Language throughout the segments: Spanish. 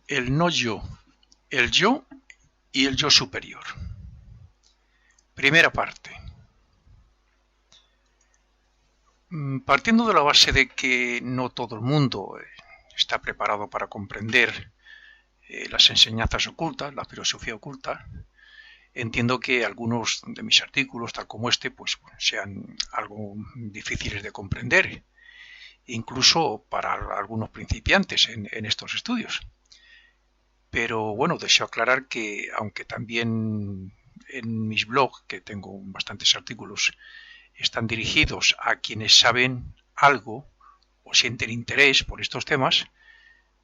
El no yo, el yo y el yo superior. Primera parte. Partiendo de la base de que no todo el mundo está preparado para comprender las enseñanzas ocultas, la filosofía oculta, entiendo que algunos de mis artículos, tal como este, pues sean algo difíciles de comprender, incluso para algunos principiantes en estos estudios. Pero bueno, deseo aclarar que, aunque también en mis blogs, que tengo bastantes artículos, están dirigidos a quienes saben algo o sienten interés por estos temas,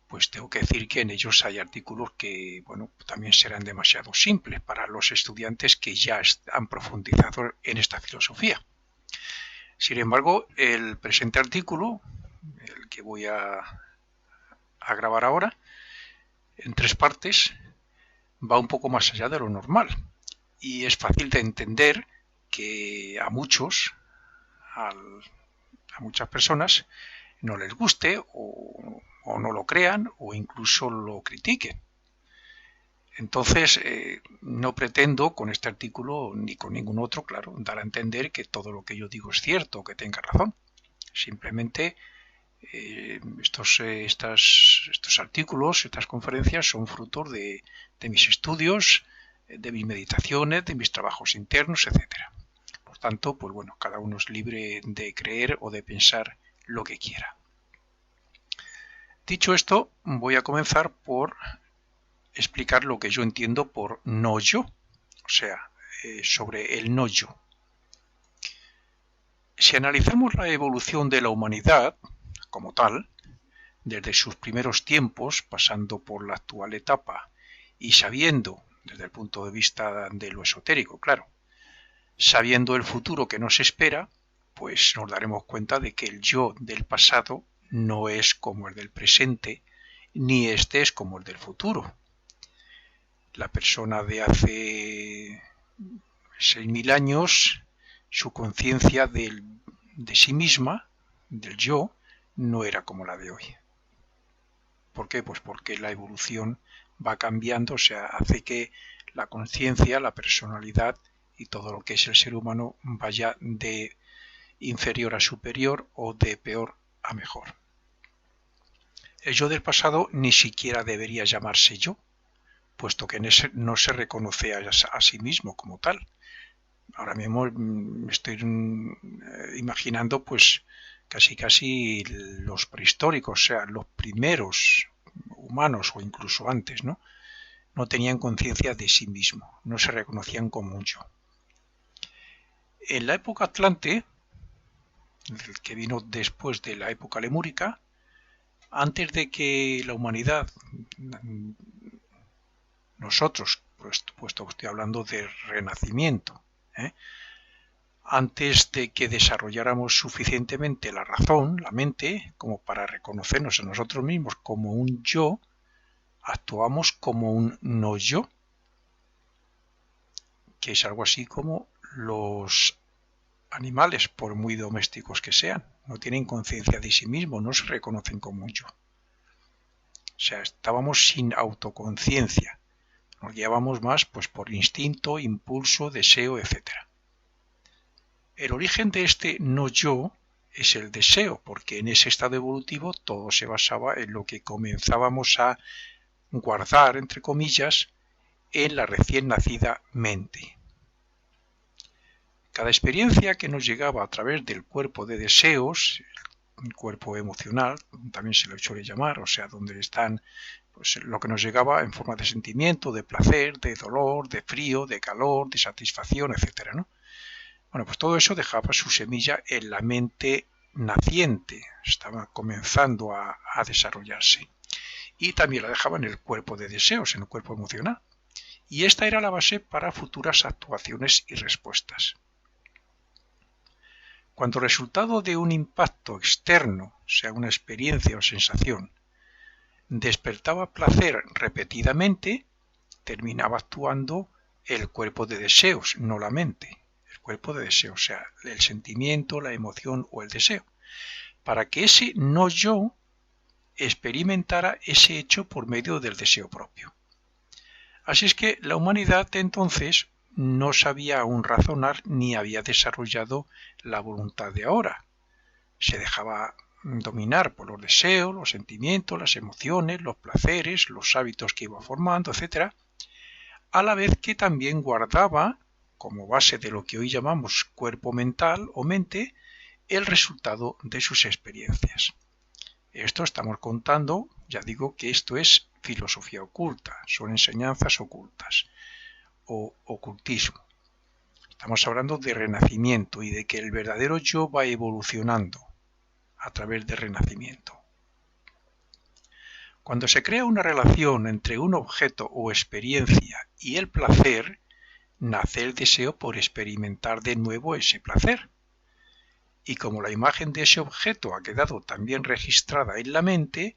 pues tengo que decir que en ellos hay artículos que, bueno, también serán demasiado simples para los estudiantes que ya han profundizado en esta filosofía. Sin embargo, el presente artículo, el que voy a grabar ahora, en 3 partes, va un poco más allá de lo normal y es fácil de entender que a muchos, a muchas personas, no les guste o no lo crean o incluso lo critiquen. Entonces, no pretendo con este artículo ni con ningún otro, claro, dar a entender que todo lo que yo digo es cierto o que tenga razón. Simplemente estos artículos, estas conferencias son fruto de mis estudios, de mis meditaciones, de mis trabajos internos, etcétera. Por tanto, pues bueno, cada uno es libre de creer o de pensar lo que quiera. Dicho esto, voy a comenzar por explicar lo que yo entiendo por no yo, o sea, sobre el no yo. Si analizamos la evolución de la humanidad como tal, desde sus primeros tiempos, pasando por la actual etapa, y sabiendo, desde el punto de vista de lo esotérico, claro, sabiendo el futuro que nos espera, pues nos daremos cuenta de que el yo del pasado no es como el del presente, ni este es como el del futuro. La persona de hace 6.000 años, su conciencia de sí misma, del yo, no era como la de hoy. ¿Por qué? Pues porque la evolución va cambiando, o sea, hace que la conciencia, la personalidad y todo lo que es el ser humano vaya de inferior a superior o de peor a mejor. El yo del pasado ni siquiera debería llamarse yo, puesto que no se reconoce a sí mismo como tal. Ahora mismo me estoy imaginando pues casi los prehistóricos, o sea, los primeros humanos o incluso antes, ¿no? No tenían conciencia de sí mismo, no se reconocían como un yo. En la época Atlante, que vino después de la época lemúrica, antes de que la humanidad, nosotros, puesto que estoy hablando de renacimiento, antes de que desarrolláramos suficientemente la razón, la mente, como para reconocernos a nosotros mismos como un yo, actuamos como un no yo, que es algo así como los animales, por muy domésticos que sean, no tienen conciencia de sí mismos, no se reconocen como un yo. O sea, estábamos sin autoconciencia, nos guiábamos más pues por instinto, impulso, deseo, etcétera. El origen de este no yo es el deseo, porque en ese estado evolutivo todo se basaba en lo que comenzábamos a guardar, entre comillas, en la recién nacida mente. Cada experiencia que nos llegaba a través del cuerpo de deseos, el cuerpo emocional, también se lo suele llamar, o sea, donde están pues, lo que nos llegaba en forma de sentimiento, de placer, de dolor, de frío, de calor, de satisfacción, etcétera, ¿no? Bueno, pues todo eso dejaba su semilla en la mente naciente, estaba comenzando a desarrollarse. Y también la dejaba en el cuerpo de deseos, en el cuerpo emocional. Y esta era la base para futuras actuaciones y respuestas. Cuando resultado de un impacto externo, sea una experiencia o sensación, despertaba placer repetidamente, terminaba actuando el cuerpo de deseos, no la mente. Cuerpo de deseo, o sea, el sentimiento, la emoción o el deseo, para que ese no yo experimentara ese hecho por medio del deseo propio. Así es que la humanidad entonces no sabía aún razonar ni había desarrollado la voluntad de ahora. Se dejaba dominar por los deseos, los sentimientos, las emociones, los placeres, los hábitos que iba formando, etc., a la vez que también guardaba, como base de lo que hoy llamamos cuerpo mental o mente, el resultado de sus experiencias. Esto estamos contando, ya digo que esto es filosofía oculta, son enseñanzas ocultas o ocultismo. Estamos hablando de renacimiento y de que el verdadero yo va evolucionando a través del renacimiento. Cuando se crea una relación entre un objeto o experiencia y el placer, nace el deseo por experimentar de nuevo ese placer. Y como la imagen de ese objeto ha quedado también registrada en la mente,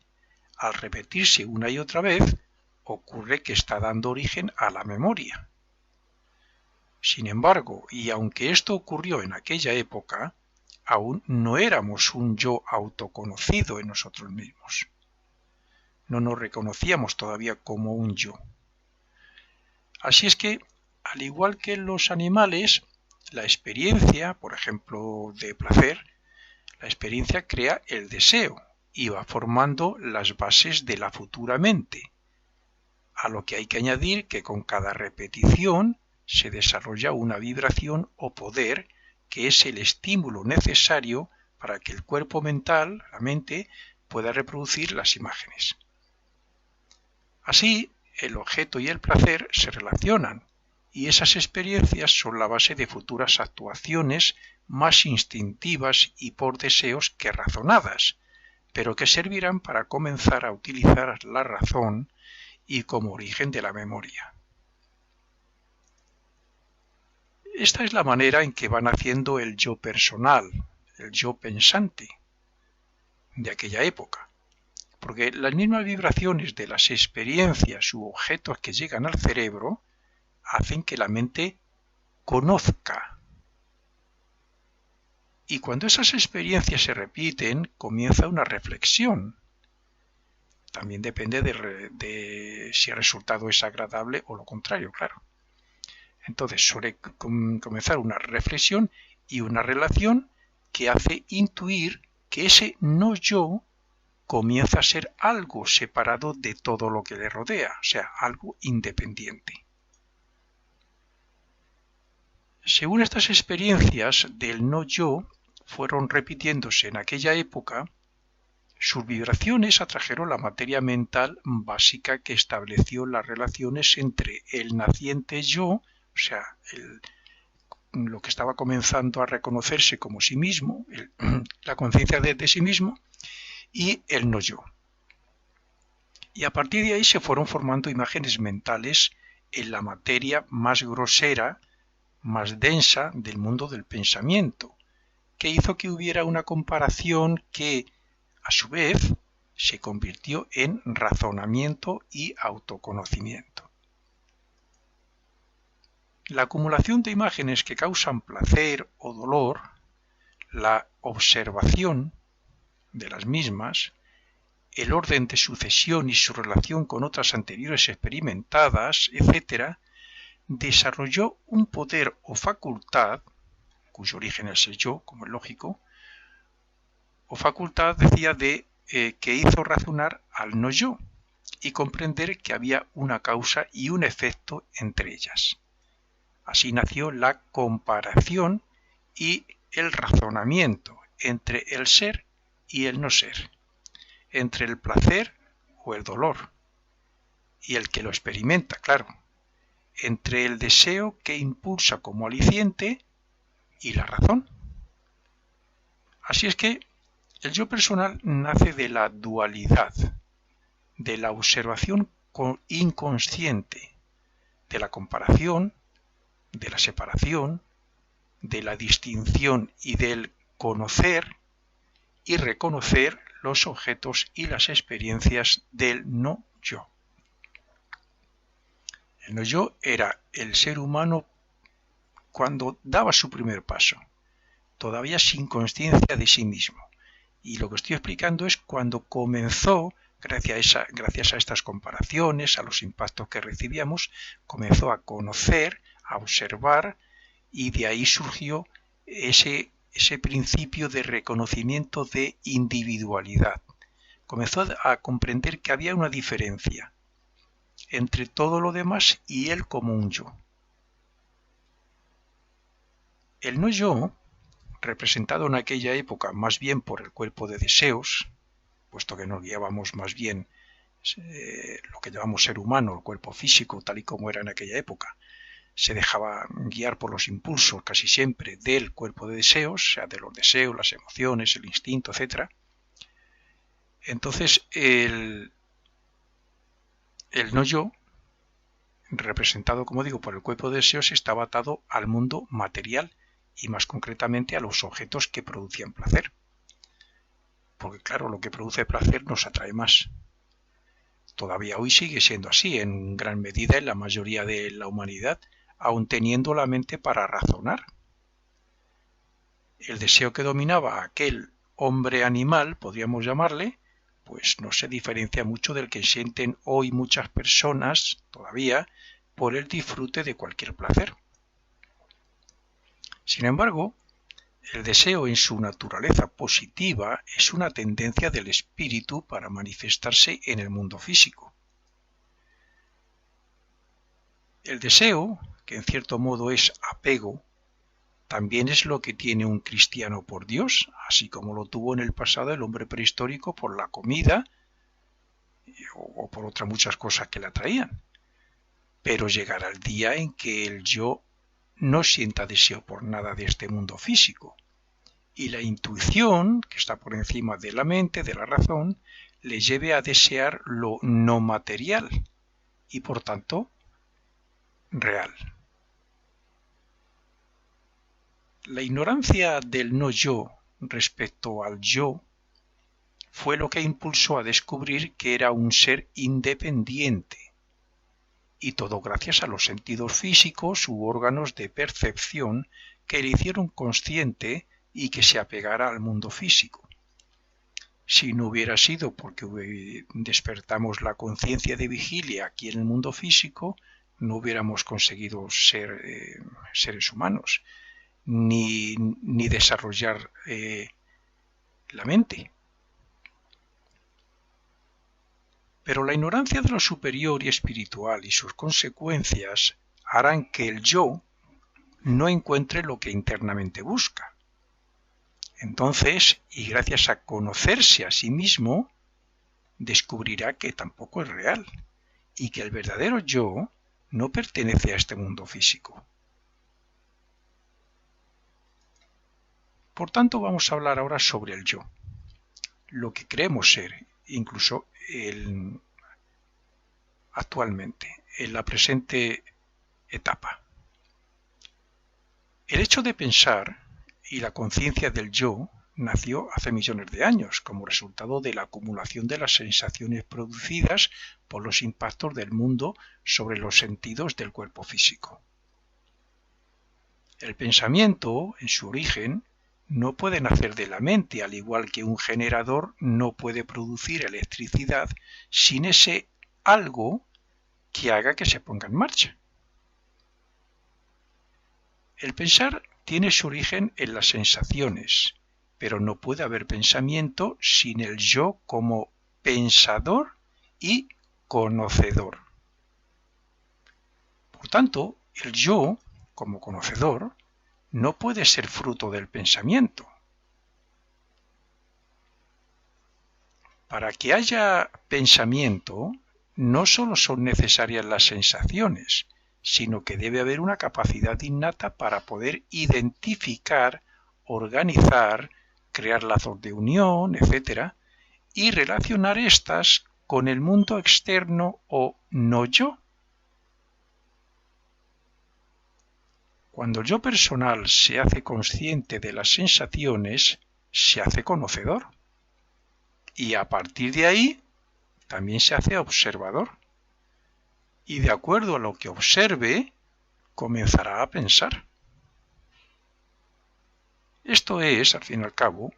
al repetirse una y otra vez, ocurre que está dando origen a la memoria. Sin embargo, y aunque esto ocurrió en aquella época, aún no éramos un yo autoconocido en nosotros mismos. No nos reconocíamos todavía como un yo. Así es que, al igual que en los animales, la experiencia, por ejemplo, de placer, la experiencia crea el deseo y va formando las bases de la futura mente, a lo que hay que añadir que con cada repetición se desarrolla una vibración o poder que es el estímulo necesario para que el cuerpo mental, la mente, pueda reproducir las imágenes. Así, el objeto y el placer se relacionan, y esas experiencias son la base de futuras actuaciones más instintivas y por deseos que razonadas, pero que servirán para comenzar a utilizar la razón y como origen de la memoria. Esta es la manera en que van haciendo el yo personal, el yo pensante de aquella época, porque las mismas vibraciones de las experiencias u objetos que llegan al cerebro hacen que la mente conozca. Y cuando esas experiencias se repiten, comienza una reflexión. También depende de si el resultado es agradable o lo contrario, claro. Entonces suele comenzar una reflexión y una relación que hace intuir que ese no yo comienza a ser algo separado de todo lo que le rodea, o sea, algo independiente. Según estas experiencias del no yo fueron repitiéndose en aquella época, sus vibraciones atrajeron la materia mental básica que estableció las relaciones entre el naciente yo, o sea, lo que estaba comenzando a reconocerse como sí mismo, la conciencia de sí mismo, y el no yo. Y a partir de ahí se fueron formando imágenes mentales en la materia más grosera, más densa del mundo del pensamiento, que hizo que hubiera una comparación que, a su vez, se convirtió en razonamiento y autoconocimiento. La acumulación de imágenes que causan placer o dolor, la observación de las mismas, el orden de sucesión y su relación con otras anteriores experimentadas, etc., desarrolló un poder o facultad, cuyo origen es el yo, como es lógico, o facultad, decía, que hizo razonar al no yo y comprender que había una causa y un efecto entre ellas. Así nació la comparación y el razonamiento entre el ser y el no ser, entre el placer o el dolor, y el que lo experimenta, claro, entre el deseo que impulsa como aliciente y la razón. Así es que el yo personal nace de la dualidad, de la observación inconsciente, de la comparación, de la separación, de la distinción y del conocer y reconocer los objetos y las experiencias del no yo. El no yo era el ser humano cuando daba su primer paso, todavía sin conciencia de sí mismo, Y lo que estoy explicando es cuando comenzó, gracias a estas comparaciones, a los impactos que recibíamos, comenzó a conocer, a observar, y de ahí surgió ese principio de reconocimiento de individualidad. Comenzó a comprender que había una diferencia entre todo lo demás y él como un yo. El no yo, representado en aquella época más bien por el cuerpo de deseos, puesto que nos guiábamos más bien lo que llamamos ser humano, el cuerpo físico, tal y como era en aquella época, se dejaba guiar por los impulsos casi siempre del cuerpo de deseos, o sea, de los deseos, las emociones, el instinto, etc. Entonces, el no yo, representado, como digo, por el cuerpo de deseos, estaba atado al mundo material y más concretamente a los objetos que producían placer. Porque claro, lo que produce placer nos atrae más. Todavía hoy sigue siendo así, en gran medida en la mayoría de la humanidad, aun teniendo la mente para razonar. El deseo que dominaba a aquel hombre animal, podríamos llamarle, pues no se diferencia mucho del que sienten hoy muchas personas, todavía, por el disfrute de cualquier placer. Sin embargo, el deseo en su naturaleza positiva es una tendencia del espíritu para manifestarse en el mundo físico. El deseo, que en cierto modo es apego, también es lo que tiene un cristiano por Dios, así como lo tuvo en el pasado el hombre prehistórico por la comida o por otras muchas cosas que le atraían. Pero llegará el día en que el yo no sienta deseo por nada de este mundo físico, y la intuición, que está por encima de la mente, de la razón, le lleve a desear lo no material y por tanto real. La ignorancia del no yo respecto al yo fue lo que impulsó a descubrir que era un ser independiente, y todo gracias a los sentidos físicos u órganos de percepción que le hicieron consciente y que se apegara al mundo físico. Si no hubiera sido porque despertamos la conciencia de vigilia aquí en el mundo físico, no hubiéramos conseguido ser seres humanos, ni desarrollar la mente. Pero la ignorancia de lo superior y espiritual y sus consecuencias harán que el yo no encuentre lo que internamente busca. Entonces, y gracias a conocerse a sí mismo, descubrirá que tampoco es real y que el verdadero yo no pertenece a este mundo físico. Por tanto, vamos a hablar ahora sobre el yo, lo que creemos ser, incluso actualmente, en la presente etapa. El hecho de pensar y la conciencia del yo nació hace millones de años como resultado de la acumulación de las sensaciones producidas por los impactos del mundo sobre los sentidos del cuerpo físico. El pensamiento, en su origen, no puede nacer de la mente, al igual que un generador no puede producir electricidad sin ese algo que haga que se ponga en marcha. El pensar tiene su origen en las sensaciones, pero no puede haber pensamiento sin el yo como pensador y conocedor. Por tanto, el yo, como conocedor, no puede ser fruto del pensamiento. Para que haya pensamiento, no solo son necesarias las sensaciones, sino que debe haber una capacidad innata para poder identificar, organizar, crear lazos de unión, etc., y relacionar éstas con el mundo externo o no yo. Cuando el yo personal se hace consciente de las sensaciones, se hace conocedor. Y a partir de ahí, también se hace observador. Y de acuerdo a lo que observe, comenzará a pensar. Esto es, al fin y al cabo,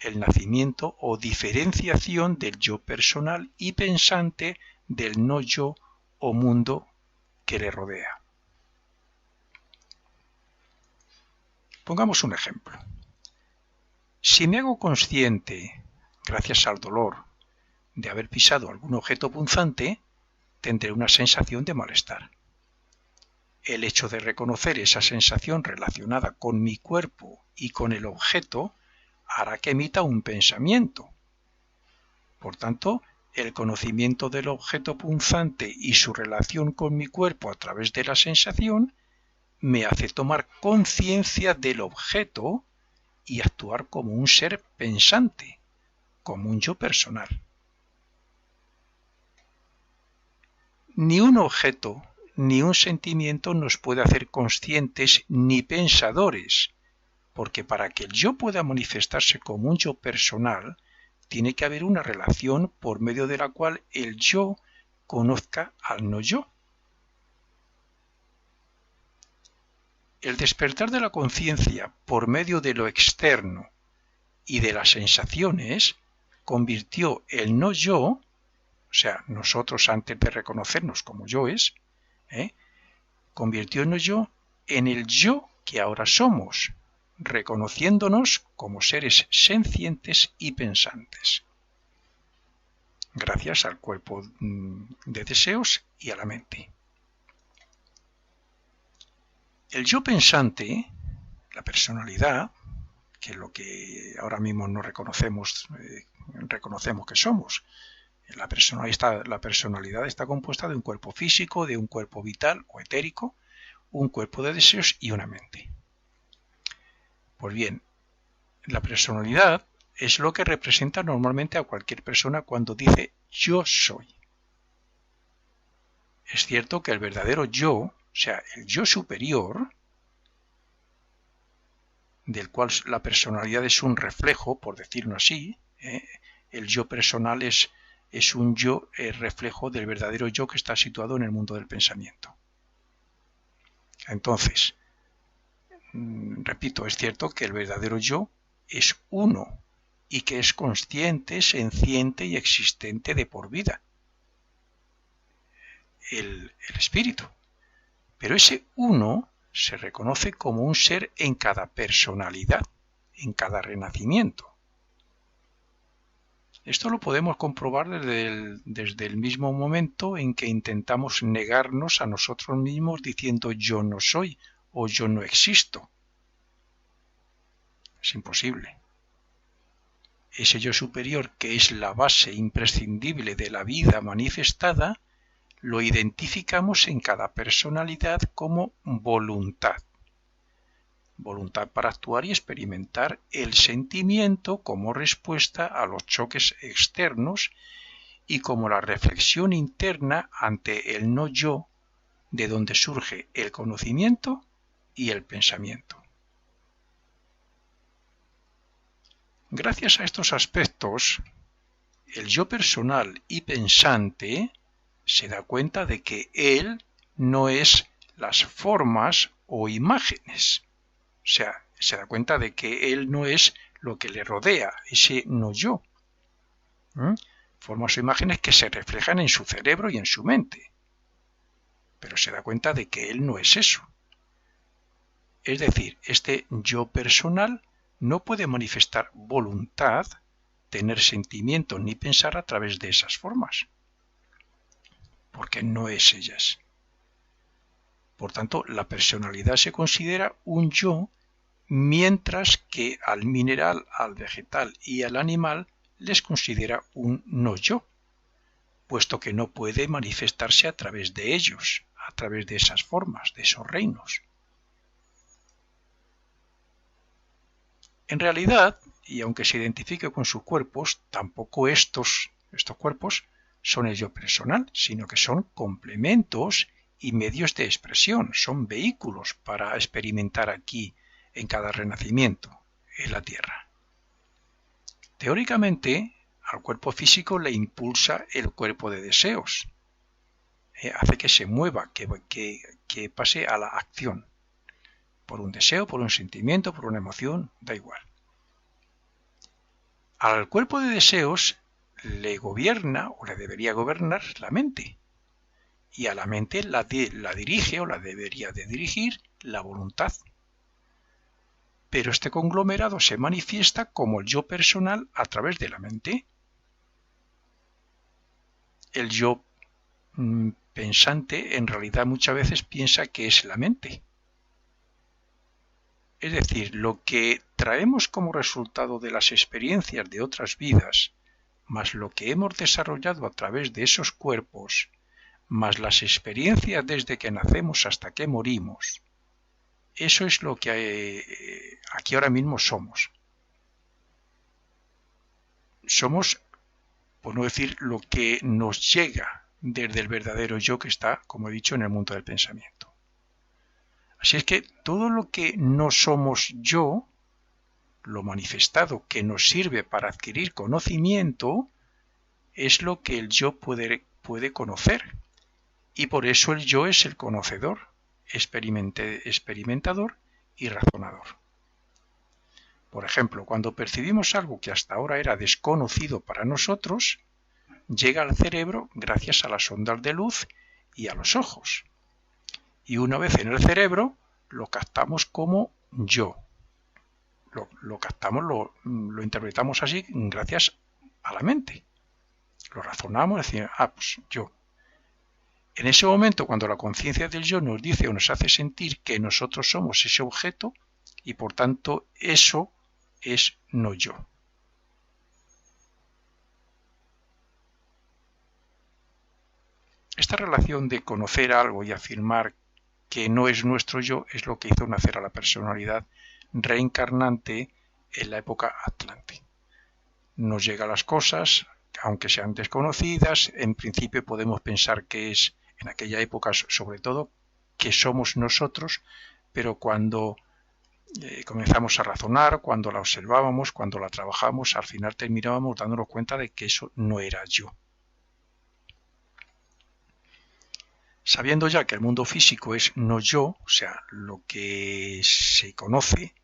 el nacimiento o diferenciación del yo personal y pensante del no yo o mundo que le rodea. Pongamos un ejemplo. Si me hago consciente, gracias al dolor, de haber pisado algún objeto punzante, tendré una sensación de malestar. El hecho de reconocer esa sensación relacionada con mi cuerpo y con el objeto hará que emita un pensamiento. Por tanto, el conocimiento del objeto punzante y su relación con mi cuerpo a través de la sensación me hace tomar conciencia del objeto y actuar como un ser pensante, como un yo personal. Ni un objeto ni un sentimiento nos puede hacer conscientes ni pensadores, porque para que el yo pueda manifestarse como un yo personal, tiene que haber una relación por medio de la cual el yo conozca al no yo. El despertar de la conciencia por medio de lo externo y de las sensaciones convirtió el no yo, o sea, nosotros antes de reconocernos como yoes, convirtió el no yo en el yo que ahora somos, reconociéndonos como seres sencientes y pensantes, gracias al cuerpo de deseos y a la mente. El yo pensante, la personalidad, que es lo que ahora mismo no reconocemos que somos. La personalidad está compuesta de un cuerpo físico, de un cuerpo vital o etérico, un cuerpo de deseos y una mente. Pues bien, la personalidad es lo que representa normalmente a cualquier persona cuando dice yo soy. Es cierto que el verdadero yo, o sea, el yo superior, del cual la personalidad es un reflejo, por decirlo así, el yo personal es un yo reflejo del verdadero yo que está situado en el mundo del pensamiento. Entonces, repito, es cierto que el verdadero yo es uno y que es consciente, senciente y existente de por vida. El espíritu. Pero ese uno se reconoce como un ser en cada personalidad, en cada renacimiento. Esto lo podemos comprobar desde el mismo momento en que intentamos negarnos a nosotros mismos diciendo yo no soy o yo no existo. Es imposible. Ese yo superior, que es la base imprescindible de la vida manifestada, lo identificamos en cada personalidad como voluntad. Voluntad para actuar y experimentar el sentimiento como respuesta a los choques externos y como la reflexión interna ante el no yo, de donde surge el conocimiento y el pensamiento. Gracias a estos aspectos, el yo personal y pensante se da cuenta de que él no es las formas o imágenes. O sea, se da cuenta de que él no es lo que le rodea, ese no yo. Formas o imágenes que se reflejan en su cerebro y en su mente. Pero se da cuenta de que él no es eso. Es decir, este yo personal no puede manifestar voluntad, tener sentimientos ni pensar a través de esas formas, porque no es ellas. Por tanto, la personalidad se considera un yo, mientras que al mineral, al vegetal y al animal les considera un no yo, puesto que no puede manifestarse a través de ellos, a través de esas formas, de esos reinos. En realidad, y aunque se identifique con sus cuerpos, tampoco estos cuerpos son el yo personal, sino que son complementos y medios de expresión, son vehículos para experimentar aquí en cada renacimiento en la Tierra. Teóricamente, al cuerpo físico le impulsa el cuerpo de deseos, hace que se mueva, que pase a la acción, por un deseo, por un sentimiento, por una emoción, da igual. Al cuerpo de deseos le gobierna o le debería gobernar la mente, y a la mente la dirige o la debería de dirigir la voluntad. Pero este conglomerado se manifiesta como el yo personal a través de la mente. El yo pensante en realidad muchas veces piensa que es la mente. Es decir, lo que traemos como resultado de las experiencias de otras vidas, más lo que hemos desarrollado a través de esos cuerpos, más las experiencias desde que nacemos hasta que morimos, eso es lo que aquí ahora mismo somos. Somos, por no decir, lo que nos llega desde el verdadero yo que está, como he dicho, en el mundo del pensamiento. Así es que todo lo que no somos yo, lo manifestado que nos sirve para adquirir conocimiento, es lo que el yo puede conocer. Y por eso el yo es el conocedor, experimentador y razonador. Por ejemplo, cuando percibimos algo que hasta ahora era desconocido para nosotros, llega al cerebro gracias a las ondas de luz y a los ojos. Y una vez en el cerebro, lo captamos como yo. Lo captamos, lo interpretamos así gracias a la mente. Lo razonamos, decimos, pues yo. En ese momento, cuando la conciencia del yo nos dice o nos hace sentir que nosotros somos ese objeto, y por tanto eso es no yo. Esta relación de conocer algo y afirmar que no es nuestro yo es lo que hizo nacer a la personalidad reencarnante en la época Atlante. Nos llegan las cosas, aunque sean desconocidas, en principio podemos pensar que es, en aquella época sobre todo, que somos nosotros, pero cuando comenzamos a razonar, cuando la observábamos, cuando la trabajamos, al final terminábamos dándonos cuenta de que eso no era yo. Sabiendo ya que el mundo físico es no yo, o sea, lo que se conoce,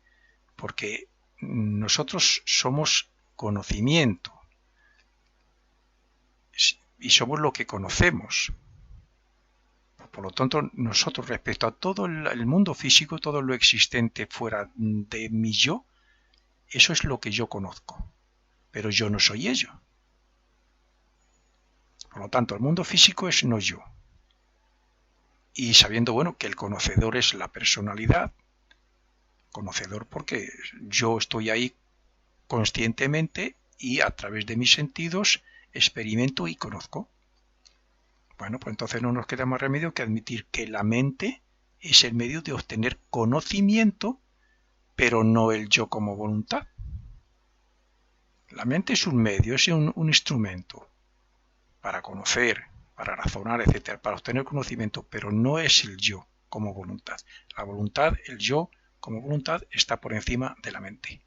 porque nosotros somos conocimiento y somos lo que conocemos. Por lo tanto, nosotros respecto a todo el mundo físico, todo lo existente fuera de mi yo, eso es lo que yo conozco, pero yo no soy ello. Por lo tanto, el mundo físico es no yo. Y sabiendo, bueno, que el conocedor es la personalidad, conocedor porque yo estoy ahí conscientemente y a través de mis sentidos experimento y conozco. Bueno, pues entonces no nos queda más remedio que admitir que la mente es el medio de obtener conocimiento, pero no el yo como voluntad. La mente es un medio, es un instrumento para conocer, para razonar, etc., para obtener conocimiento, pero no es el yo como voluntad. La voluntad, el yo como voluntad, está por encima de la mente.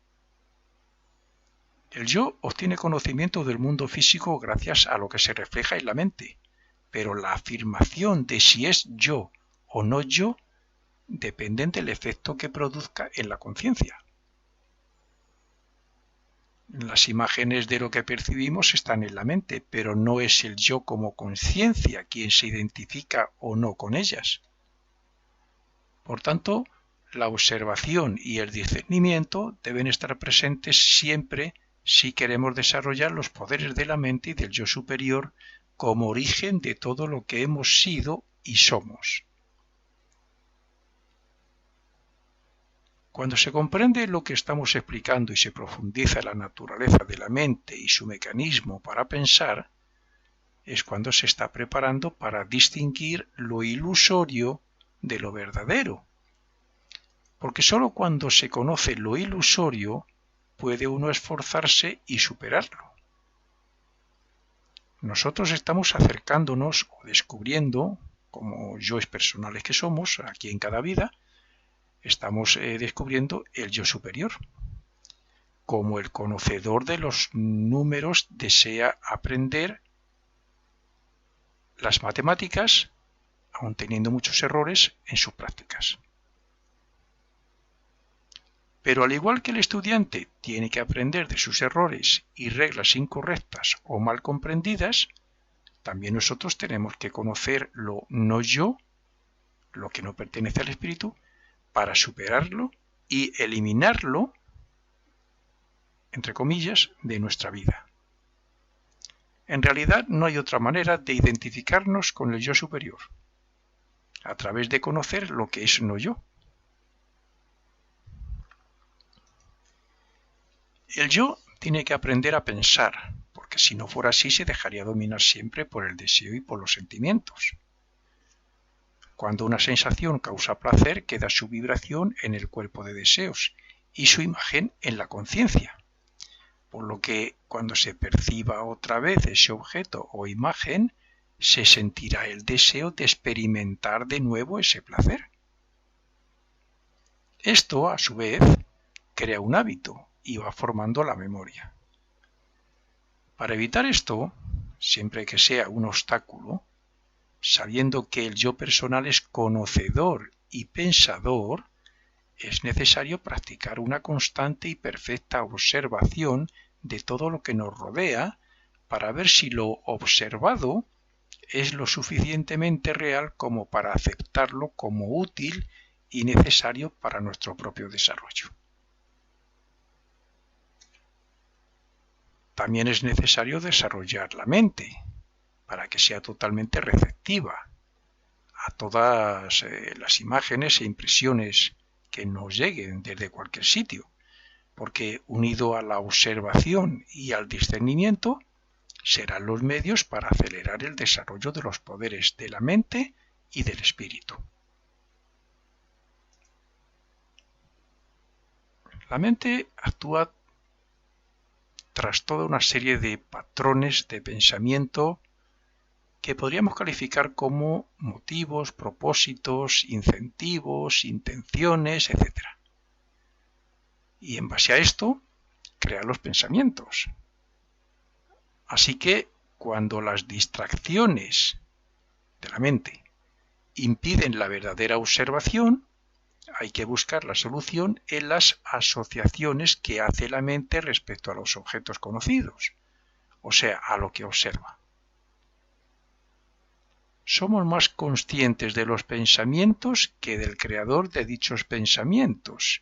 El yo obtiene conocimiento del mundo físico gracias a lo que se refleja en la mente, pero la afirmación de si es yo o no yo dependen del efecto que produzca en la conciencia. Las imágenes de lo que percibimos están en la mente, pero no es el yo como conciencia quien se identifica o no con ellas. Por tanto, la observación y el discernimiento deben estar presentes siempre si queremos desarrollar los poderes de la mente y del yo superior como origen de todo lo que hemos sido y somos. Cuando se comprende lo que estamos explicando y se profundiza en la naturaleza de la mente y su mecanismo para pensar, es cuando se está preparando para distinguir lo ilusorio de lo verdadero. Porque sólo cuando se conoce lo ilusorio puede uno esforzarse y superarlo. Nosotros estamos acercándonos o descubriendo, como yoes personales que somos, aquí en cada vida, estamos descubriendo el yo superior. Como el conocedor de los números desea aprender las matemáticas, aun teniendo muchos errores en sus prácticas. Pero al igual que el estudiante tiene que aprender de sus errores y reglas incorrectas o mal comprendidas, también nosotros tenemos que conocer lo no yo, lo que no pertenece al espíritu, para superarlo y eliminarlo, entre comillas, de nuestra vida. En realidad no hay otra manera de identificarnos con el yo superior, a través de conocer lo que es no yo. El yo tiene que aprender a pensar, porque si no fuera así se dejaría dominar siempre por el deseo y por los sentimientos. Cuando una sensación causa placer, queda su vibración en el cuerpo de deseos y su imagen en la conciencia. Por lo que cuando se perciba otra vez ese objeto o imagen, se sentirá el deseo de experimentar de nuevo ese placer. Esto, a su vez, crea un hábito y va formando la memoria. Para evitar esto, siempre que sea un obstáculo, sabiendo que el yo personal es conocedor y pensador, es necesario practicar una constante y perfecta observación de todo lo que nos rodea para ver si lo observado es lo suficientemente real como para aceptarlo como útil y necesario para nuestro propio desarrollo. También es necesario desarrollar la mente para que sea totalmente receptiva a todas las imágenes e impresiones que nos lleguen desde cualquier sitio, porque unido a la observación y al discernimiento serán los medios para acelerar el desarrollo de los poderes de la mente y del espíritu. La mente actúa tras toda una serie de patrones de pensamiento que podríamos calificar como motivos, propósitos, incentivos, intenciones, etc. Y en base a esto, crea los pensamientos. Así que cuando las distracciones de la mente impiden la verdadera observación, hay que buscar la solución en las asociaciones que hace la mente respecto a los objetos conocidos, o sea, a lo que observa. Somos más conscientes de los pensamientos que del creador de dichos pensamientos,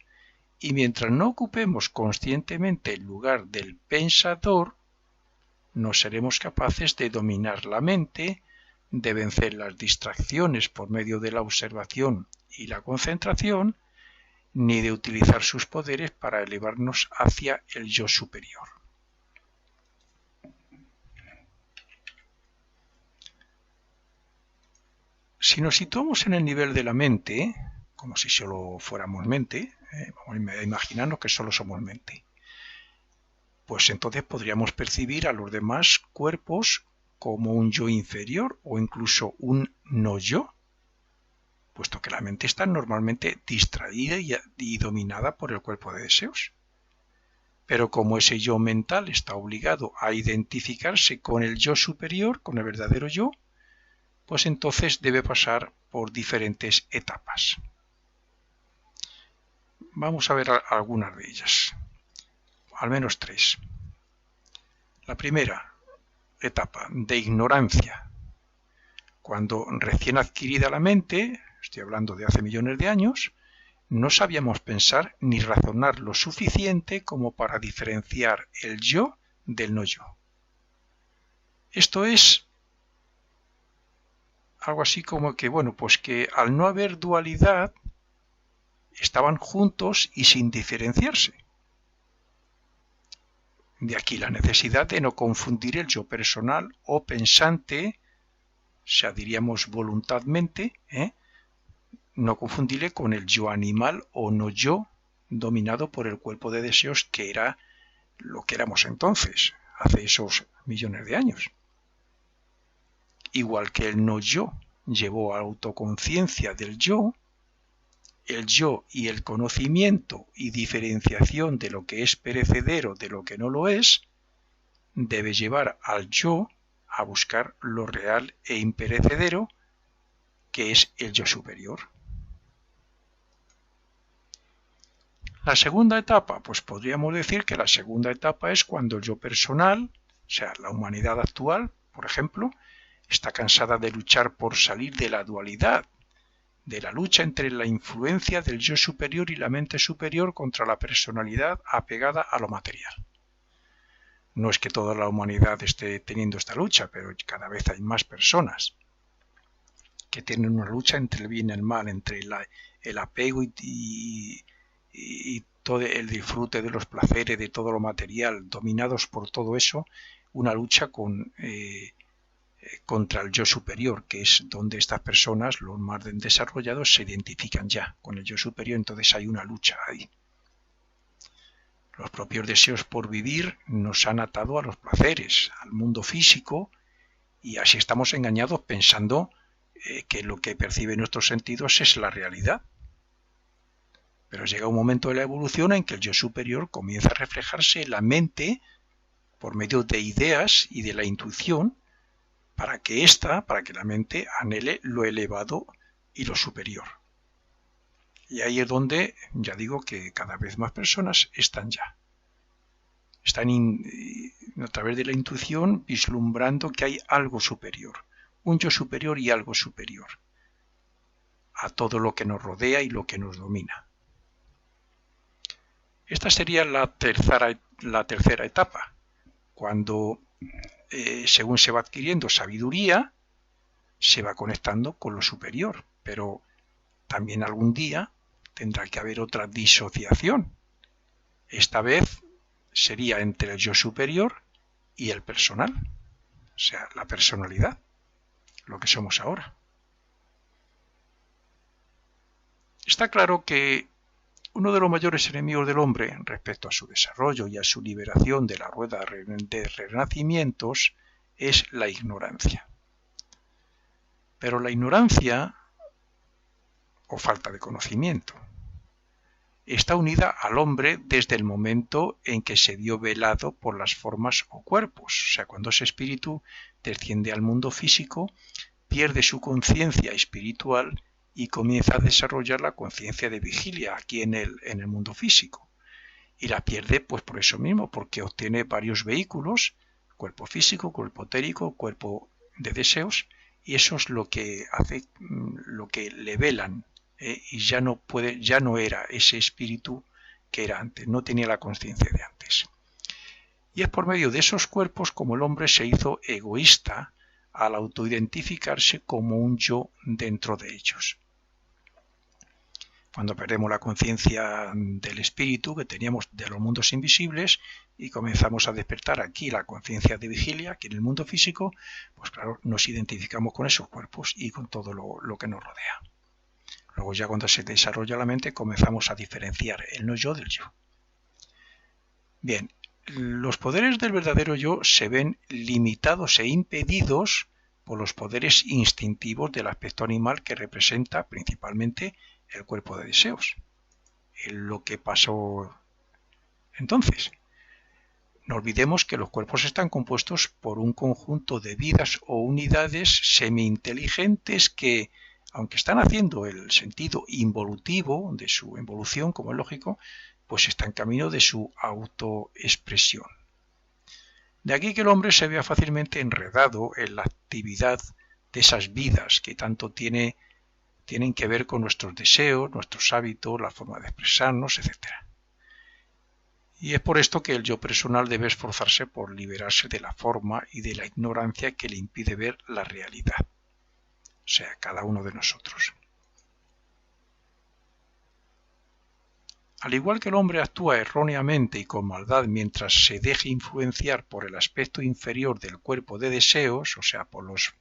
y mientras no ocupemos conscientemente el lugar del pensador, no seremos capaces de dominar la mente, de vencer las distracciones por medio de la observación y la concentración, ni de utilizar sus poderes para elevarnos hacia el yo superior. Si nos situamos en el nivel de la mente, como si solo fuéramos mente, vamos a imaginarnos que solo somos mente, pues entonces podríamos percibir a los demás cuerpos como un yo inferior o incluso un no yo, puesto que la mente está normalmente distraída y dominada por el cuerpo de deseos. Pero como ese yo mental está obligado a identificarse con el yo superior, con el verdadero yo, pues entonces debe pasar por diferentes etapas. Vamos a ver algunas de ellas, al menos 3. La primera etapa, de ignorancia. Cuando recién adquirida la mente, estoy hablando de hace millones de años, no sabíamos pensar ni razonar lo suficiente como para diferenciar el yo del no yo. Esto es algo así como que, pues que al no haber dualidad, estaban juntos y sin diferenciarse. De aquí la necesidad de no confundir el yo personal o pensante, o sea, diríamos voluntadmente, no confundirle con el yo animal o no yo dominado por el cuerpo de deseos que era lo que éramos entonces, hace esos millones de años. Igual que el no yo llevó a la autoconciencia del yo, el yo y el conocimiento y diferenciación de lo que es perecedero de lo que no lo es, debe llevar al yo a buscar lo real e imperecedero, que es el yo superior. La segunda etapa, pues podríamos decir que la segunda etapa es cuando el yo personal, o sea, la humanidad actual, por ejemplo, está cansada de luchar por salir de la dualidad, de la lucha entre la influencia del yo superior y la mente superior contra la personalidad apegada a lo material. No es que toda la humanidad esté teniendo esta lucha, pero cada vez hay más personas que tienen una lucha entre el bien y el mal, entre el apego y todo el disfrute de los placeres, de todo lo material, dominados por todo eso, una lucha contra el yo superior, que es donde estas personas, los más desarrollados, se identifican ya con el yo superior, entonces hay una lucha ahí. Los propios deseos por vivir nos han atado a los placeres, al mundo físico, y así estamos engañados pensando que lo que perciben nuestros sentidos es la realidad. Pero llega un momento de la evolución en que el yo superior comienza a reflejarse en la mente por medio de ideas y de la intuición para que la mente anhele lo elevado y lo superior. Y ahí es donde, ya digo, que cada vez más personas están a través de la intuición vislumbrando que hay algo superior, un yo superior y algo superior a todo lo que nos rodea y lo que nos domina. Esta sería la tercera etapa, cuando según se va adquiriendo sabiduría, se va conectando con lo superior, pero también algún día tendrá que haber otra disociación. Esta vez sería entre el yo superior y el personal, o sea, la personalidad, lo que somos ahora. Está claro que uno de los mayores enemigos del hombre respecto a su desarrollo y a su liberación de la rueda de renacimientos es la ignorancia. Pero la ignorancia, o falta de conocimiento, está unida al hombre desde el momento en que se vio velado por las formas o cuerpos. O sea, cuando ese espíritu desciende al mundo físico, pierde su conciencia espiritual y comienza a desarrollar la conciencia de vigilia aquí en el mundo físico. Y la pierde pues por eso mismo, porque obtiene varios vehículos, cuerpo físico, cuerpo etérico, cuerpo de deseos, y eso es lo que hace, lo que le velan, y ya no era ese espíritu que era antes, no tenía la conciencia de antes. Y es por medio de esos cuerpos como el hombre se hizo egoísta al autoidentificarse como un yo dentro de ellos. Cuando perdemos la conciencia del espíritu que teníamos de los mundos invisibles y comenzamos a despertar aquí la conciencia de vigilia, aquí en el mundo físico, pues claro, nos identificamos con esos cuerpos y con todo lo que nos rodea. Luego ya cuando se desarrolla la mente comenzamos a diferenciar el no yo del yo. Bien, los poderes del verdadero yo se ven limitados e impedidos por los poderes instintivos del aspecto animal que representa principalmente el cuerpo de deseos. Es lo que pasó entonces. No olvidemos que los cuerpos están compuestos por un conjunto de vidas o unidades semi-inteligentes que, aunque están haciendo el sentido involutivo de su evolución, como es lógico, pues está en camino de su autoexpresión. De aquí que el hombre se vea fácilmente enredado en la actividad de esas vidas que tanto tienen que ver con nuestros deseos, nuestros hábitos, la forma de expresarnos, etc. Y es por esto que el yo personal debe esforzarse por liberarse de la forma y de la ignorancia que le impide ver la realidad, o sea, cada uno de nosotros. Al igual que el hombre actúa erróneamente y con maldad mientras se deje influenciar por el aspecto inferior del cuerpo de deseos, o sea, por los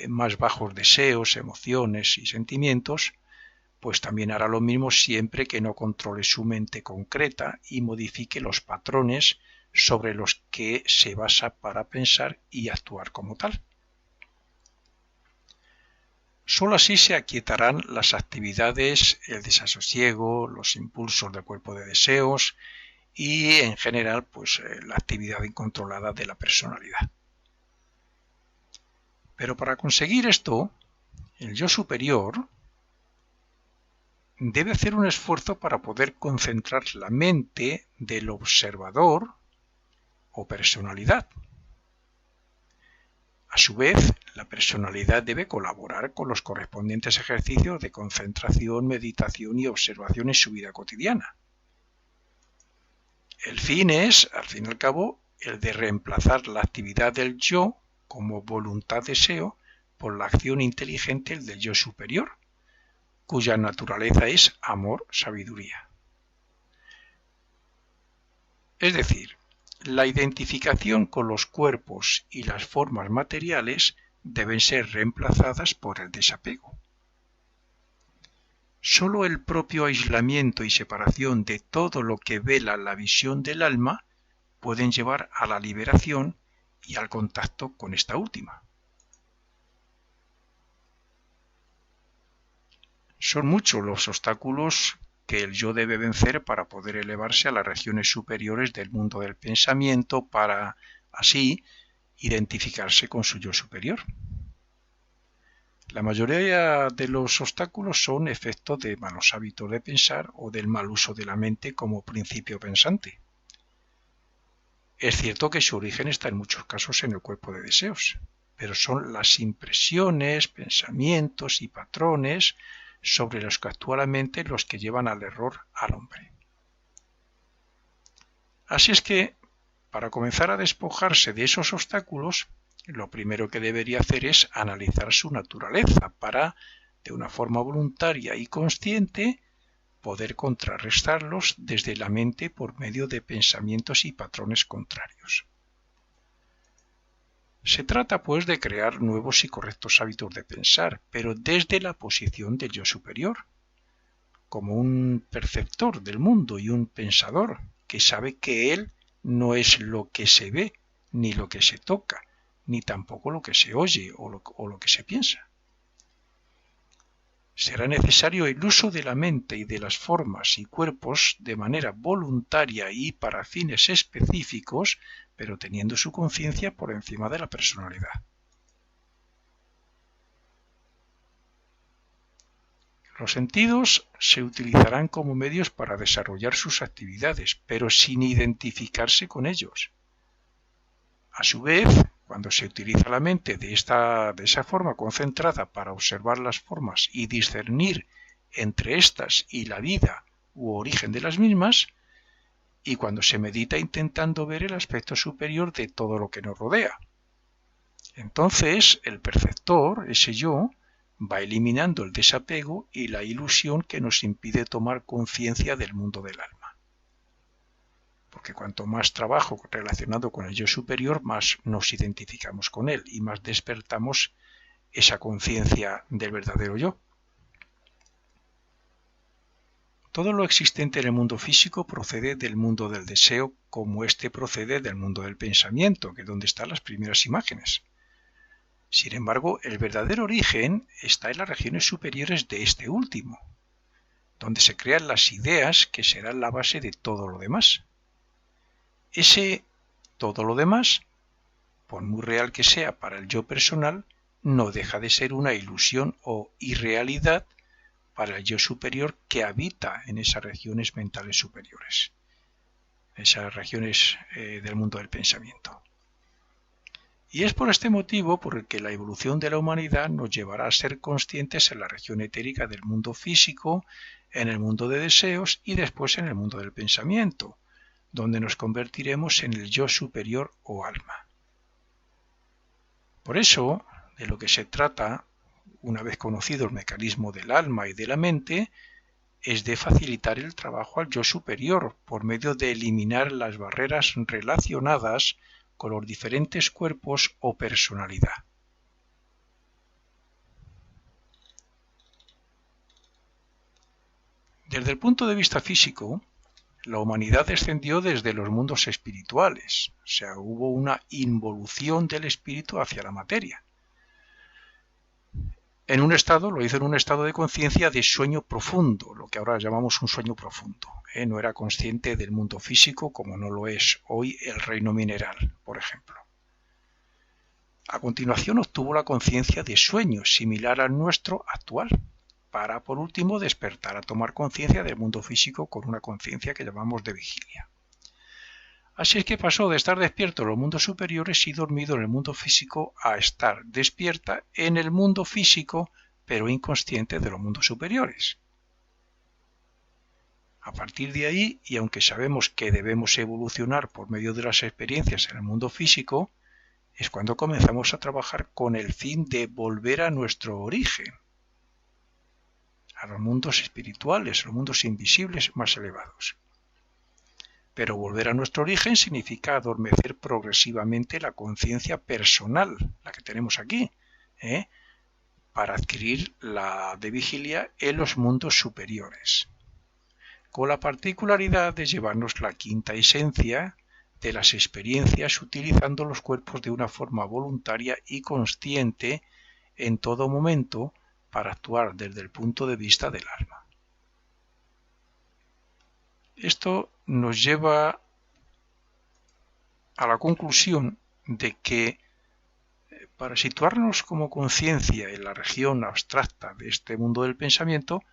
más bajos deseos, emociones y sentimientos, pues también hará lo mismo siempre que no controle su mente concreta y modifique los patrones sobre los que se basa para pensar y actuar como tal. Solo así se aquietarán las actividades, el desasosiego, los impulsos del cuerpo de deseos y, en general, pues la actividad incontrolada de la personalidad. Pero para conseguir esto, el yo superior debe hacer un esfuerzo para poder concentrar la mente del observador o personalidad. A su vez, la personalidad debe colaborar con los correspondientes ejercicios de concentración, meditación y observación en su vida cotidiana. El fin es, al fin y al cabo, el de reemplazar la actividad del yo como voluntad-deseo por la acción inteligente del yo superior, cuya naturaleza es amor-sabiduría. Es decir, la identificación con los cuerpos y las formas materiales deben ser reemplazadas por el desapego. Solo el propio aislamiento y separación de todo lo que vela la visión del alma pueden llevar a la liberación y al contacto con esta última. Son muchos los obstáculos que el yo debe vencer para poder elevarse a las regiones superiores del mundo del pensamiento para, así, identificarse con su yo superior. La mayoría de los obstáculos son efecto de malos hábitos de pensar o del mal uso de la mente como principio pensante. Es cierto que su origen está en muchos casos en el cuerpo de deseos, pero son las impresiones, pensamientos y patrones sobre los que actúa la mente los que llevan al error al hombre. Así es que, para comenzar a despojarse de esos obstáculos, lo primero que debería hacer es analizar su naturaleza para, de una forma voluntaria y consciente, poder contrarrestarlos desde la mente por medio de pensamientos y patrones contrarios. Se trata, pues, de crear nuevos y correctos hábitos de pensar, pero desde la posición del yo superior, como un perceptor del mundo y un pensador que sabe que él no es lo que se ve, ni lo que se toca, ni tampoco lo que se oye o lo que se piensa. Será necesario el uso de la mente y de las formas y cuerpos de manera voluntaria y para fines específicos, pero teniendo su conciencia por encima de la personalidad. Los sentidos se utilizarán como medios para desarrollar sus actividades, pero sin identificarse con ellos. A su vez, cuando se utiliza la mente de esa forma concentrada para observar las formas y discernir entre estas y la vida u origen de las mismas, y cuando se medita intentando ver el aspecto superior de todo lo que nos rodea. Entonces, el perceptor, ese yo, va eliminando el desapego y la ilusión que nos impide tomar conciencia del mundo del alma. Porque cuanto más trabajo relacionado con el yo superior, más nos identificamos con él y más despertamos esa conciencia del verdadero yo. Todo lo existente en el mundo físico procede del mundo del deseo, como éste procede del mundo del pensamiento, que es donde están las primeras imágenes. Sin embargo, el verdadero origen está en las regiones superiores de este último, donde se crean las ideas que serán la base de todo lo demás. Ese todo lo demás, por muy real que sea para el yo personal, no deja de ser una ilusión o irrealidad para el yo superior que habita en esas regiones mentales superiores, esas regiones del mundo del pensamiento. Y es por este motivo por el que la evolución de la humanidad nos llevará a ser conscientes en la región etérica del mundo físico, en el mundo de deseos y después en el mundo del pensamiento, donde nos convertiremos en el yo superior o alma. Por eso, de lo que se trata, una vez conocido el mecanismo del alma y de la mente, es de facilitar el trabajo al yo superior por medio de eliminar las barreras relacionadas con los diferentes cuerpos o personalidad. Desde el punto de vista físico, la humanidad descendió desde los mundos espirituales, o sea, hubo una involución del espíritu hacia la materia. Lo hizo en un estado de conciencia de sueño profundo, lo que ahora llamamos un sueño profundo. No era consciente del mundo físico como no lo es hoy el reino mineral, por ejemplo. A continuación obtuvo la conciencia de sueño, similar al nuestro actual, para, por último, despertar a tomar conciencia del mundo físico con una conciencia que llamamos de vigilia. Así es que pasó de estar despierto en los mundos superiores y dormido en el mundo físico a estar despierta en el mundo físico, pero inconsciente de los mundos superiores. A partir de ahí, y aunque sabemos que debemos evolucionar por medio de las experiencias en el mundo físico, es cuando comenzamos a trabajar con el fin de volver a nuestro origen, a los mundos espirituales, los mundos invisibles más elevados. Pero volver a nuestro origen significa adormecer progresivamente la conciencia personal, la que tenemos aquí, para adquirir la de vigilia en los mundos superiores, con la particularidad de llevarnos la quinta esencia de las experiencias utilizando los cuerpos de una forma voluntaria y consciente en todo momento para actuar desde el punto de vista del alma. Esto nos lleva a la conclusión de que para situarnos como conciencia en la región abstracta de este mundo del pensamiento,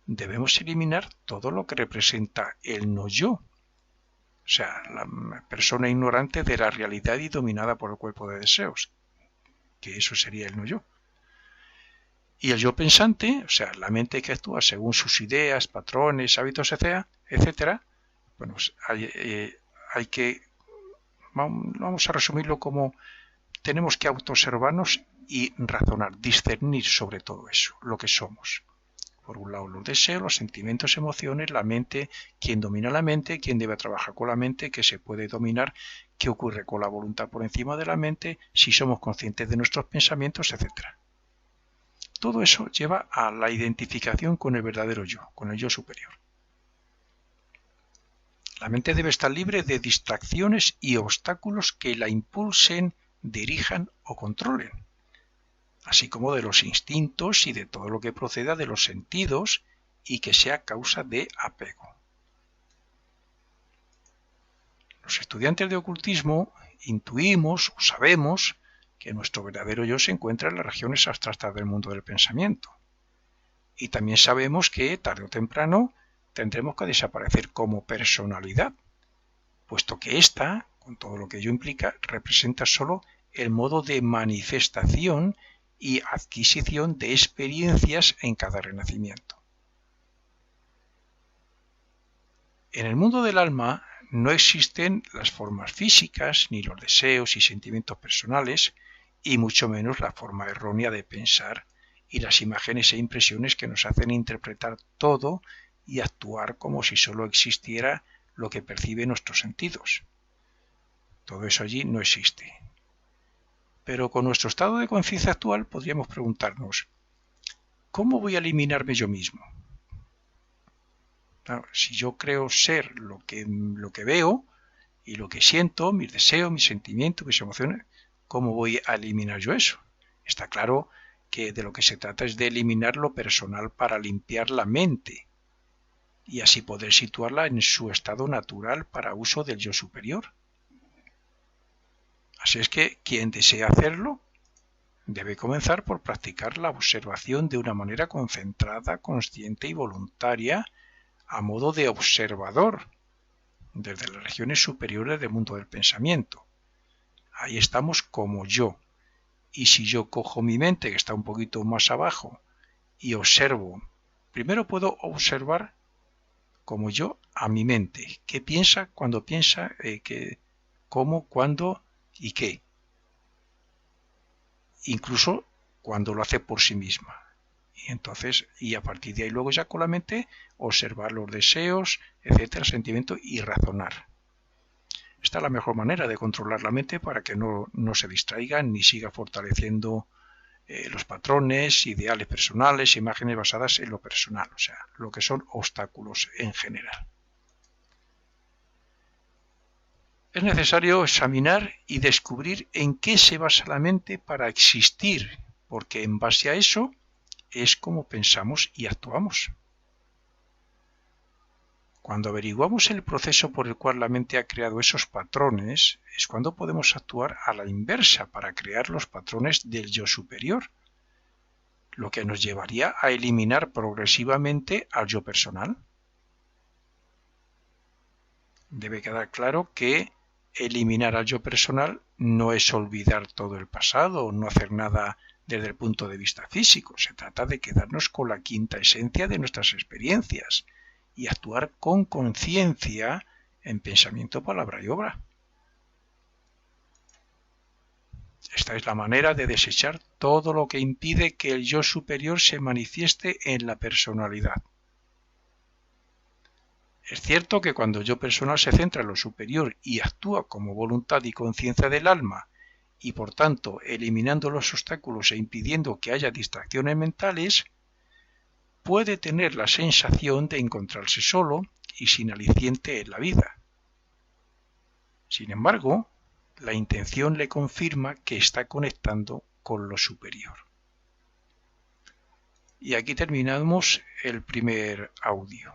debemos eliminar todo lo que representa el no-yo, o sea, la persona ignorante de la realidad y dominada por el cuerpo de deseos, que eso sería el no-yo. Y el yo pensante, o sea, la mente que actúa según sus ideas, patrones, hábitos, etc., bueno, pues hay que, vamos a resumirlo como tenemos que autoobservarnos y razonar, discernir sobre todo eso, lo que somos. Por un lado, los deseos, los sentimientos, emociones, la mente, quién domina la mente, quién debe trabajar con la mente, qué se puede dominar, qué ocurre con la voluntad por encima de la mente, si somos conscientes de nuestros pensamientos, etc. Todo eso lleva a la identificación con el verdadero yo, con el yo superior. La mente debe estar libre de distracciones y obstáculos que la impulsen, dirijan o controlen, así como de los instintos y de todo lo que proceda de los sentidos y que sea causa de apego. Los estudiantes de ocultismo intuimos o sabemos que nuestro verdadero yo se encuentra en las regiones abstractas del mundo del pensamiento. Y también sabemos que tarde o temprano tendremos que desaparecer como personalidad, puesto que ésta, con todo lo que ello implica, representa solo el modo de manifestación y adquisición de experiencias en cada renacimiento. En el mundo del alma no existen las formas físicas, ni los deseos y sentimientos personales, y mucho menos la forma errónea de pensar y las imágenes e impresiones que nos hacen interpretar todo y actuar como si solo existiera lo que perciben nuestros sentidos. Todo eso allí no existe. Pero con nuestro estado de conciencia actual podríamos preguntarnos, ¿cómo voy a eliminarme yo mismo? Claro, si yo creo ser lo que veo y lo que siento, mis deseos, mis sentimientos, mis emociones, ¿cómo voy a eliminar yo eso? Está claro que de lo que se trata es de eliminar lo personal para limpiar la mente y así poder situarla en su estado natural para uso del yo superior. Así es que quien desea hacerlo debe comenzar por practicar la observación de una manera concentrada, consciente y voluntaria a modo de observador desde las regiones superiores del mundo del pensamiento. Ahí estamos como yo. Y si yo cojo mi mente, que está un poquito más abajo, y observo, primero puedo observar como yo a mi mente. ¿Qué piensa cuando piensa? ¿Cómo? ¿Cuándo? ¿Y qué? Incluso cuando lo hace por sí misma. Y a partir de ahí luego ya con la mente observar los deseos, etcétera, sentimientos y razonar. Esta es la mejor manera de controlar la mente para que no se distraiga ni siga fortaleciendo los patrones, ideales personales, imágenes basadas en lo personal, o sea, lo que son obstáculos en general. Es necesario examinar y descubrir en qué se basa la mente para existir, porque en base a eso es como pensamos y actuamos. Cuando averiguamos el proceso por el cual la mente ha creado esos patrones, es cuando podemos actuar a la inversa para crear los patrones del yo superior. lo que nos llevaría a eliminar progresivamente al yo personal. Debe quedar claro que eliminar al yo personal no es olvidar todo el pasado, no hacer nada desde el punto de vista físico. Se trata de quedarnos con la quinta esencia de nuestras experiencias y actuar con conciencia en pensamiento, palabra y obra. Esta es la manera de desechar todo lo que impide que el yo superior se manifieste en la personalidad. Es cierto que cuando el yo personal se centra en lo superior y actúa como voluntad y conciencia del alma, y por tanto eliminando los obstáculos e impidiendo que haya distracciones mentales, puede tener la sensación de encontrarse solo y sin aliciente en la vida. Sin embargo, la intención le confirma que está conectando con lo superior. Y aquí terminamos el primer audio.